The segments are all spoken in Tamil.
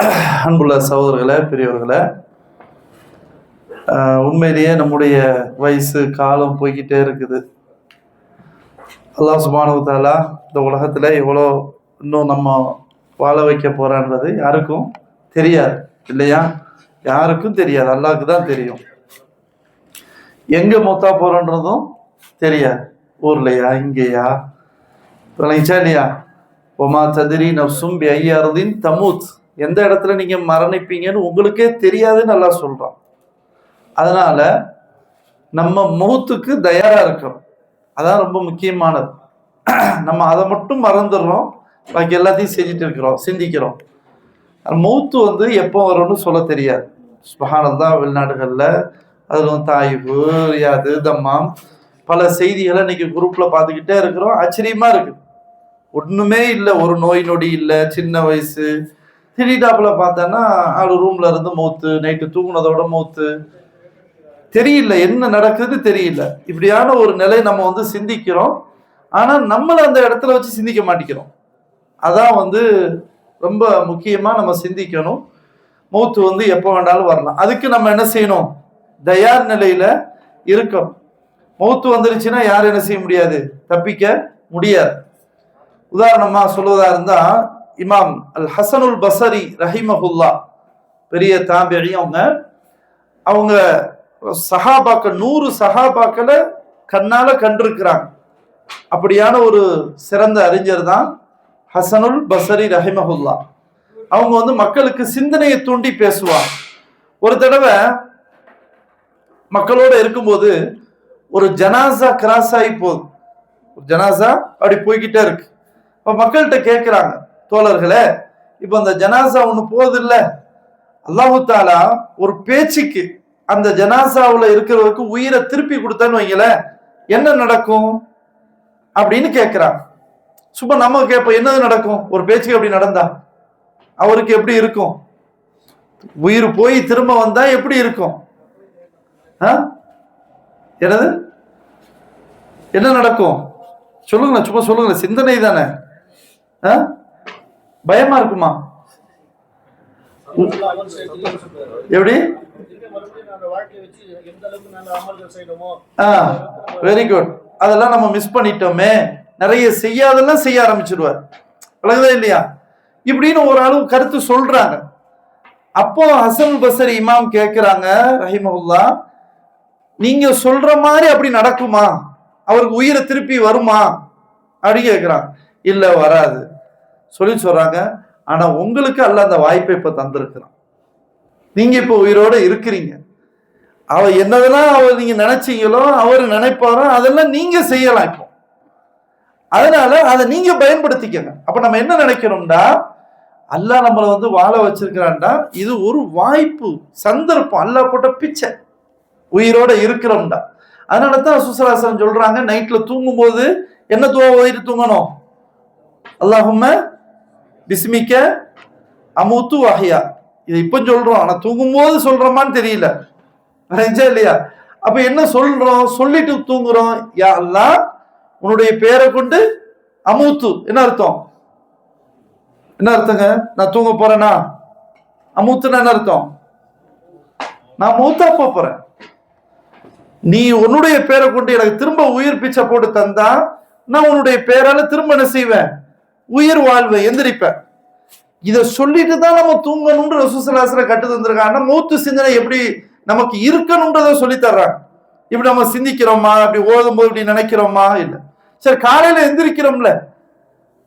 அன்புள்ள சகோதரர்களே, பெரியவர்களே, உண்மையிலேயே நம்முடைய வயசு காலம் போய்கிட்டே இருக்குது. அல்லாஹ் சுப்ஹானஹு வ தஆலா இந்த உலகத்துல எவ்வளோ இன்னும் நம்ம வாழ வைக்க போறான்றது யாருக்கும் தெரியாது, இல்லையா? யாருக்கும் தெரியாது, அல்லாஹ்க்கு தான் தெரியும். எங்க மூத்தா போறோன்றதும் தெரியாது. ஊர்லையா, இங்கேயா, விளங்கிச்சா இல்லையா? ஒமா ததிரி நஃப்ஸும் பிஅய்யி அர்தின் தமூத், எந்த இடத்துல நீங்க மரணிப்பீங்கன்னு உங்களுக்கே தெரியாதுன்னு நல்லா சொல்றோம். அதனால நம்ம மௌத்துக்கு தயாரா இருக்கிறோம், அதான் ரொம்ப முக்கியமானது. நம்ம அதை மட்டும் மறந்துடுறோம், பாக்கி எல்லாத்தையும் செஞ்சுட்டு இருக்கிறோம், சிந்திக்கிறோம். மௌத்து வந்து எப்போ வரும்னு சொல்ல தெரியாது. சுப்ஹானல்லாஹ், வெளிநாடுகளில் அதில் தாயிபு, ரியாது, தம்மாம், பல செய்திகளை இன்னைக்கு குரூப்ல பார்த்துக்கிட்டே இருக்கிறோம். ஆச்சரியமா இருக்கு. ஒண்ணுமே இல்லை, ஒரு நோய் நொடி இல்லை, சின்ன வயசு. திடீர்டாப்புல பார்த்தோன்னா ஆளு ரூம்ல இருந்து மௌத்து, நைட்டு தூங்குனதோட மௌத்து, தெரியல என்ன நடக்குது தெரியல. இப்படியான ஒரு நிலை நம்ம வந்து சிந்திக்கிறோம். ஆனா நம்மள அந்த இடத்துல வச்சு சிந்திக்க மாட்டேங்கிறோம். அதான் வந்து ரொம்ப முக்கியமா நம்ம சிந்திக்கணும். மௌத்து வந்து எப்போ வேண்டாலும் வரலாம். அதுக்கு நம்ம என்ன செய்யணும்? தயார் நிலையில இருக்கணும். மௌத்து வந்துருச்சுன்னா யாரும் என்ன செய்ய முடியாது, தப்பிக்க முடியாது. உதாரணமா சொல்வதா இருந்தா, இமாம் அல் ஹசனுல் பஸரி ரஹிமஹுல்லா, பெரிய தாபிஈ, அவங்க சஹாபாக்கள் 100 சஹாபாக்களை கண்ணால கண்டிருக்கிறாங்க. அப்படியான ஒரு சிறந்த அறிஞர் தான் ஹசனுல் பஸரி ரஹிமஹுல்லா. அவங்க வந்து மக்களுக்கு சிந்தனையை தூண்டி பேசுவாங்க. ஒரு தடவை மக்களோட இருக்கும்போது ஒரு ஜனாசா கிராஸ் ஆகி போகுது. ஒரு ஜனாசா அப்படி போய்கிட்டே இருக்கு. இப்ப மக்கள்கிட்ட கேட்கிறாங்க, தோழர்களே, இப்ப அந்த ஜனாசா ஒண்ணு போகுது இல்ல, அல்லாஹு தாலா ஒரு பேச்சுக்கு அந்த ஜனாசாவுல இருக்கிறவருக்கு உயிரை திருப்பி கொடுத்தான்னு வைங்கள, என்ன நடக்கும் அப்படின்னு கேட்கிறாங்க. சும்மா நம்ம கேட்போம், என்னது நடக்கும்? ஒரு பேச்சுக்கு அப்படி நடந்தா அவருக்கு எப்படி இருக்கும்? உயிர் போய் திரும்ப வந்தா எப்படி இருக்கும்? என்னது, என்ன நடக்கும் சொல்லுங்களேன், சும்மா சொல்லுங்களேன், சிந்தனை தானே. பயமா இருக்குமா? எப்படி? Very good. அதெல்லாம் நம்ம மிஸ் பண்ணிட்டோமே, நிறைய செய்யாதெல்லாம் செய்ய ஆரம்பிச்சிருவார், அழகுதா இல்லையா? இப்படின்னு ஒரு அளவு கருத்து சொல்றாங்க. அப்போ ஹசன் பஸரி இமாம் கேட்கிறாங்க ரஹிமஹுல்லா, நீங்க சொல்ற மாதிரி அப்படி நடக்குமா? அவருக்கு உயிரை திருப்பி வருமா அப்படி கேட்கிறாங்க. இல்ல, வராது சொல்றாங்க. ஆனா உங்களுக்கு அல்லாஹ் அந்த வாய்ப்பை இப்ப தந்திருக்கிறான். நீங்க இப்ப உயிரோட இருக்கிறீங்க. அவர் என்னதெல்லாம் அவர் நீங்க நினைச்சீங்களோ, அவர் நினைப்பாரோ, அதெல்லாம் நீங்க செய்யலாம் இப்போ. அதனால அதை நீங்க பயன்படுத்திக்கங்க. அப்ப நம்ம என்ன நினைக்கிறோம்டா, அல்லாஹ் நம்மளை வந்து வாழ வச்சிருக்கிறான்டா, இது ஒரு வாய்ப்பு, சந்தர்ப்பம், அல்லாஹ் போட்ட பிச்சை, உயிரோட இருக்கிறோம்டா. அதனாலதான் ரசூலுல்லாஹி ஸல்லல்லாஹு அலைஹி வஸல்லம் சொல்றாங்க, நைட்ல தூங்கும் போது என்ன துஆ ஓதிட்டு தூங்கணும்? அல்லாஹும்ம பிஸ்மிக்க அமூத்து வஹ்யா. இதை இப்ப சொல்றோம், ஆனா தூங்கும் போது சொல்றோமான்னு தெரியல, இல்லையா? அப்ப என்ன சொல்றோம்? சொல்லிட்டு தூங்குறோம், யா அல்லாஹ் உன்னுடைய பேரை கொண்டு அமூத்து. என்ன அர்த்தம்? என்ன அர்த்தங்க? நான் தூங்க போறேனா? அமூத்துனா என்ன அர்த்தம்? நான் மூத்தா போறேன். நீ உன்னுடைய பேரை கொண்டு எனக்கு திரும்ப உயிர் பிச்சை போட்டு தந்தா, நான் உன்னுடைய பேரால திரும்ப என்ன செய்வேன்? உயிர் வாழ்வேன், எந்திரிப்பேன். இதை சொல்லிட்டு தான் நம்ம தூங்கணும்னு ரசூலுல்லாஹி ஸல்லல்லாஹு அலைஹி வஸல்லம் கட்டு தந்திருக்காங்க. மூத்து சிந்தனை எப்படி நமக்கு இருக்கணும்ன்றத சொல்லி தர்றாங்க. இப்படி நம்ம சிந்திக்கிறோமா? அப்படி ஓதும் போது இப்படி நினைக்கிறோமா? இல்ல. சரி, காலையில எந்திரிக்கிறோம்ல,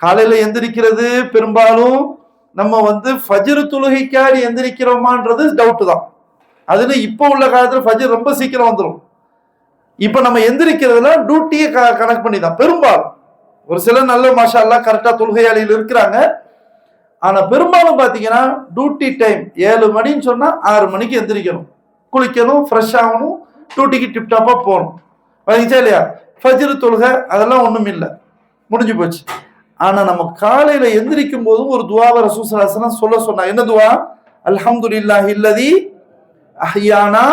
காலையில எந்திரிக்கிறது பெரும்பாலும் நம்ம வந்து ஃபஜ்ர் தொழுகைக்காக எந்திரிக்கிறோமான்றது டவுட் தான். அதுல இப்ப உள்ள காலத்துல ஃபஜ்ர் ரொம்ப சீக்கிரம் வந்துடும். இப்ப நம்ம எந்திரிக்கிறதுல டியூட்டியை கனெக்ட் பண்ணி தான் பெரும்பாலும். ஒரு சிலர் நல்ல மாஷா அல்லாஹ் கரெக்டா தொழுகையாளியில் இருக்கிறாங்க. ஆனா பெரும்பாலும் பாத்தீங்கன்னா டியூட்டி டைம் 7 மணின்னு சொன்னா 6 மணிக்கு எந்திரிக்கணும், குளிக்கணும், ஃப்ரெஷ் ஆகணும், டியூட்டிக்கு டிப்டாப்பா போகணும், இல்லையா? ஃபஜ்ர் தொழுகை அதெல்லாம் ஒண்ணும் இல்லை, முடிஞ்சு போச்சு. ஆனா நம்ம காலையில எந்திரிக்கும் போதும் ஒரு துஆவை ரசூலுல்லாஹி ஸல்லல்லாஹு அலைஹி வஸல்லம் சொல்ல சொன்னாங்க. என்ன துஆ? அல்ஹம்துலில்லாஹி அல்லதி அஹ்யானா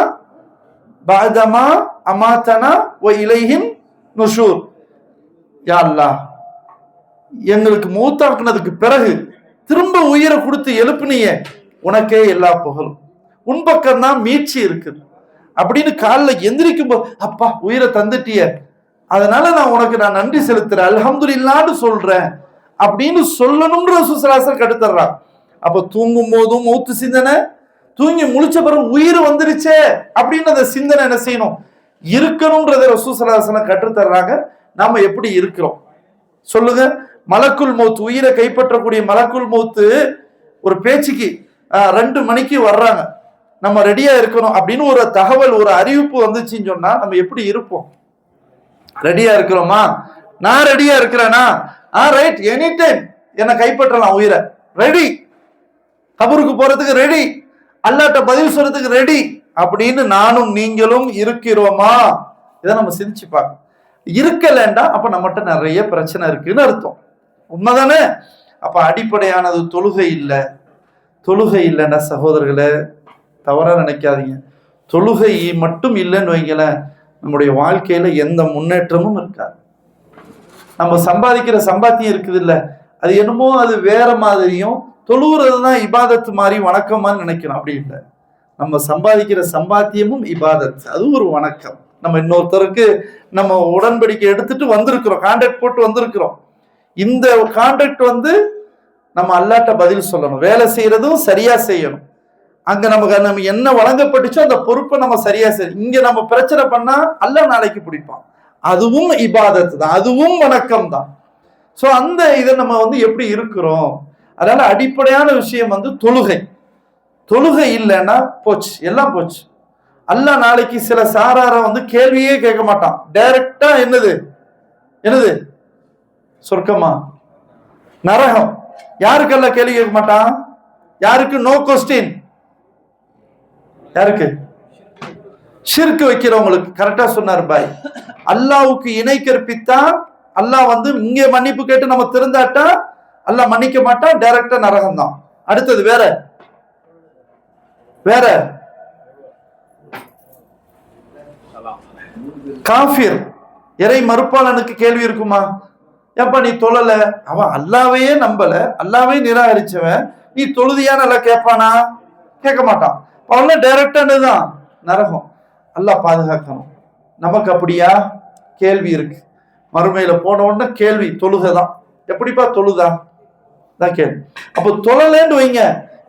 பஅதமா அமாதனா வ இலைஹின் நுஷூர். யா அல்லாஹ், எங்களுக்கு மௌத்தாக்குனதுக்கு பிறகு திரும்ப உயிரை கொடுத்து எழுப்புனியே, உனக்கே எல்லா புகழும், உன் பக்கம் தான் மீட்சி இருக்குது அப்படின்னு காலில் எந்திரிக்கும் போது, அப்பா உயிரை தந்துட்டிய, அதனால நான் நன்றி செலுத்துறேன், அல்ஹம்துலில்லாஹ்னு சொல்றேன் அப்படின்னு சொல்லணும்ன்ற ரசூலுல்லாஹி கட்டுத்தர்றான். அப்ப தூங்கும் போதும் மௌத்து சிந்தனை, தூங்கி முழிச்ச பிறகு உயிர் வந்துருச்சே அப்படின்னு அந்த சிந்தனை என்ன செய்யணும், இருக்கணும்ன்றத ரசூலுல்லாஹி கற்றுத்தர்றாங்க. நாம எப்படி இருக்கிறோம் சொல்லுங்க? மலக்குல் மௌத், உயிரை கைப்பற்றக்கூடிய மலக்குல் மௌத்து ஒரு பேச்சுக்கு 2 மணிக்கு வர்றாங்க, நம்ம ரெடியா இருக்கணும் அப்படின்னு ஒரு தகவல், ஒரு அறிவிப்பு வந்துச்சுன்னு சொன்னா நம்ம எப்படி இருப்போம்? ரெடியா இருக்கிறோமா? நான் ரெடியா இருக்கிறேனா? ரைட், எனி டைம் என்ன கைப்பற்றலாம், உயிரை ரெடி, கபருக்கு போறதுக்கு ரெடி, அல்லாட்ட பதில் சொல்றதுக்கு ரெடி அப்படின்னு நானும் நீங்களும் இருக்கிறோமா? இதை நம்ம சிந்திச்சு பார்க்கணும். இருக்கலண்டா அப்ப நம்மகிட்ட நிறைய பிரச்சனை இருக்குன்னு அர்த்தம். உண்மைதானே? அப்ப அடிப்படையானது தொழுகை இல்லை. தொழுகை இல்லைன்னா சகோதரர்களே தவறா நினைக்காதீங்க, தொழுகை மட்டும் இல்லைன்னு வைங்களேன், நம்முடைய வாழ்க்கையில எந்த முன்னேற்றமும் இருக்காது. நம்ம சம்பாதிக்கிற சம்பாத்தியம் இருக்குது இல்ல, அது என்னமோ அது வேற மாதிரியும், தொழுகிறது தான் இபாதத்து மாதிரி வணக்கமான்னு நினைக்கிறோம். அப்படி இல்லை, நம்ம சம்பாதிக்கிற சம்பாத்தியமும் இபாதத், அது ஒரு வணக்கம். நம்ம இன்னொருத்தருக்கு நம்ம உடன்படிக்கை எடுத்துட்டு வந்திருக்கிறோம், கான்ட்ராக்ட் போட்டு வந்திருக்கிறோம். இந்த கான்ட்ராக்ட் நம்ம அல்லாட்ட பதில் சொல்லணும், வேலை செய்யறதும் சரியா செய்யணும். அங்க நம்ம என்ன வழங்கப்பட்டுச்சோ அந்த பொறுப்பை நம்ம சரியா செய்யணும். இங்க நம்ம பிரச்சனை பண்ணா அல்லாஹ் நாளைக்கு பிடிப்பான். அதுவும் இபாதத் தான், அதுவும் வணக்கம் தான். சோ அந்த இதை நம்ம எப்படி இருக்கிறோம்? அதனால அடிப்படையான விஷயம் தொழுகை. தொழுகை இல்லைன்னா போச்சு, எல்லாம் போச்சு. அல்லாஹ் நாளைக்கு சில சாரார கேள்வியே கேட்க மாட்டான், டைரக்டா என்னது என்னது சொர்க்கமா நரகம், யாருக்கெல்லாம் கேள்வி கேட்க மாட்டான்? யாருக்கு? No question. யாருக்கு? ஷிர்க் வைக்கிறவங்களுக்கு. கரெக்டா சொன்னார் பாய். அல்லாஹ்வுக்கு இணை கற்பித்தா அல்லாஹ் இங்க மன்னிப்பு கேட்டு நம்ம திருந்தாட்டா அல்லாஹ் மன்னிக்க மாட்டான், டைரக்டா நரகம் தான். அடுத்தது வேற வேற காஃபிர், இறை மறுப்பாளனுக்கு கேள்வி இருக்குமா? ஏப்பா நீ தொழல, அவன் அல்லாவையே நம்பல, அல்லாவே நிராகரிச்சவன், நீ தொழுதியா நல்லா கேட்பானா? கேட்க மாட்டான். அவன் டைரக்டானதுதான் நரகம். அல்லாஹ் பாதுகாக்கணும். நமக்கு அப்படியா? கேள்வி இருக்கு. மறுமையில போன உடனே கேள்வி, தொழுகைதான். எப்படிப்பா தொழுதா தான் கேள்வி. அப்ப தொழலன்னு வைங்க,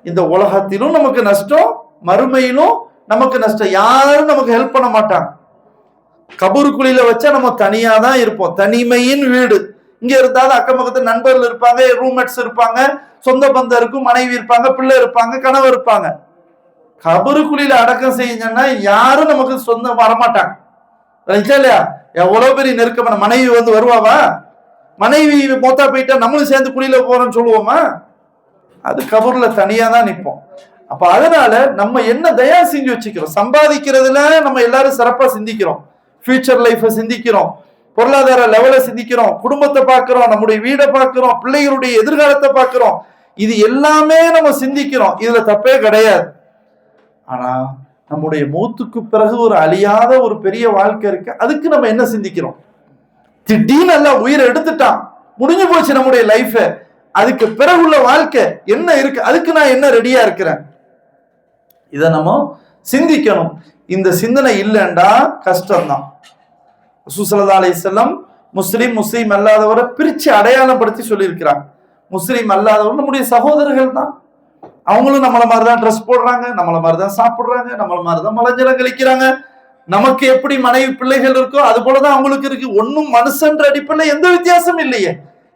இந்த உலகத்திலும் நமக்கு நஷ்டம், மறுமையிலும் நமக்கு நஷ்டம். யாரும் நமக்கு ஹெல்ப் பண்ண மாட்டாங்க. கபூருக்குழியில வச்சா நம்ம தனியா தான் இருப்போம், தனிமையின் வீடு. இங்க இருந்தாலும் அக்கம் பக்கத்து நண்பர்கள் இருப்பாங்க, ரூம்மேட்ஸ் இருப்பாங்க, சொந்த பந்தம் இருக்கும், மனைவி இருப்பாங்க, பிள்ளை இருப்பாங்க, கணவர் இருப்பாங்க. கபருக்குழியில அடக்கம் செய்யுங்கன்னா யாரும் நமக்கு சொந்தம் வரமாட்டாங்க இல்லையா? எவ்வளவு பெரிய நெருக்கமான மனைவி வருவாவா? மனைவி மொத்தா போயிட்டா நம்மளும் சேர்ந்து குழியில போறோம்னு சொல்லுவோமா? அது கபூர்ல தனியா தான் நிற்போம். அப்ப அதனால நம்ம என்ன தயா செஞ்சு வச்சுக்கிறோம்? சம்பாதிக்கிறதுல நம்ம எல்லாரும் சிறப்பா சிந்திக்கிறோம், ஃபியூச்சர் லைஃப சிந்திக்கிறோம், பொருளாதார லெவலை சிந்திக்கிறோம், குடும்பத்தை பார்க்கிறோம், நம்முடைய வீடை பார்க்கிறோம், பிள்ளைகளுடைய எதிர்காலத்தை பார்க்கிறோம். இது எல்லாமே நம்ம சிந்திக்கிறோம், இதுல தப்பே கிடையாது. ஆனா நம்முடைய மூத்துக்கு பிறகு ஒரு அழியாத ஒரு பெரிய வாழ்க்கை இருக்கு, அதுக்கு நம்ம என்ன சிந்திக்கிறோம்? திடீர்னு எல்லாம் உயிரை எடுத்துட்டான், முடிஞ்சு போச்சு நம்முடைய லைஃப், அதுக்கு பிறகுள்ள வாழ்க்கை என்ன இருக்கு, அதுக்கு நான் என்ன ரெடியா இருக்கிறேன், இதை நம்ம சிந்திக்கணும். இந்த சிந்தனை இல்லைண்டா கஷ்டம்தான். ரசூல் ஸல்லல்லாஹு அலைஹி வஸல்லம் முஸ்லிம் அல்லாதவரை பிரிச்சு அடையாளப்படுத்தி சொல்லியிருக்கிறாங்க. முஸ்லிம் அல்லாதவர் நம்முடைய சகோதரர்கள் தான். அவங்களும் நம்மள மாதிரிதான் ட்ரெஸ் போடுறாங்க, நம்மள மாதிரிதான் சாப்பிடுறாங்க, நம்மள மாதிரிதான் மலஜலம் கழிக்கிறாங்க. நமக்கு எப்படி மனைவி பிள்ளைகள் இருக்கோ அது போலதான் அவங்களுக்கு இருக்கு. ஒன்னும் மனுஷன்ற அடிப்படையில் எந்த வித்தியாசமும் இல்லையே,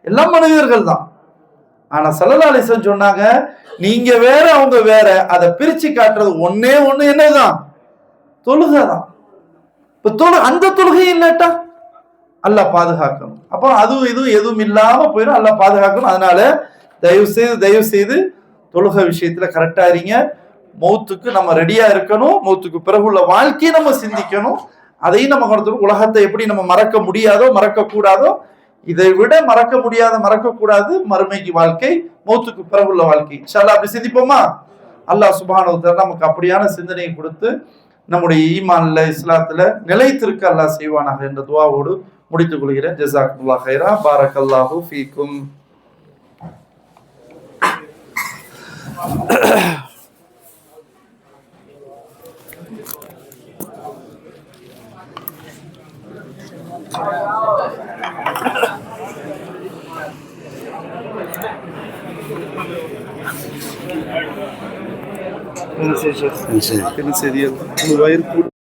எல்லாம் மனிதர்கள் தான். ஆனா ஸல்லல்லாஹு அலைஹி வஸல்லம் சொன்னாங்க, நீங்க வேற அவங்க வேற, அதை பிரிச்சு காட்டுறது ஒன்னே ஒண்ணு, என்னதான்? தொழுகைதான். அந்த தொழுகை இல்லட்டா அல்லாஹ் பாதுகாக்கணும். அப்போ அதுவும் இதுவும் எதுவும் இல்லாம போயிடும், அல்லாஹ் பாதுகாக்கணும். அதனால தயவு செய்து தொழுகை விஷயத்துல கரெக்டா இருங்க. மௌத்துக்கு நம்ம ரெடியா இருக்கணும், மௌத்துக்கு பிறகு உள்ள வாழ்க்கையை நம்ம சிந்திக்கணும். அதையும் நம்ம கொடுத்துருக்கோம். உலகத்தை எப்படி நம்ம மறக்க முடியாதோ மறக்க கூடாதோ, இதை விட மறக்க முடியாத மறக்க கூடாது மறுமைக்கு வாழ்க்கை, மௌத்துக்கு பிறகு உள்ள வாழ்க்கை. இன்ஷா அல்லாஹ் அப்படி சிந்திப்போமா? அல்லாஹ் சுப்ஹானஹு வ தஆலா நமக்கு அப்படியான சிந்தனையை கொடுத்து நம்முடைய ஈமான்ல இஸ்லாத்துல நிலைத்திருக்க அல்லாஹ் செய்வானாக என்ற துஆவோடு முடித்துக் கொள்கிறேன். ஜஸாக்குமுல்லாஹ் கைரா, பாரக்கல்லாஹு ஃபீக்கும். என்ன செய்ய? வயிறு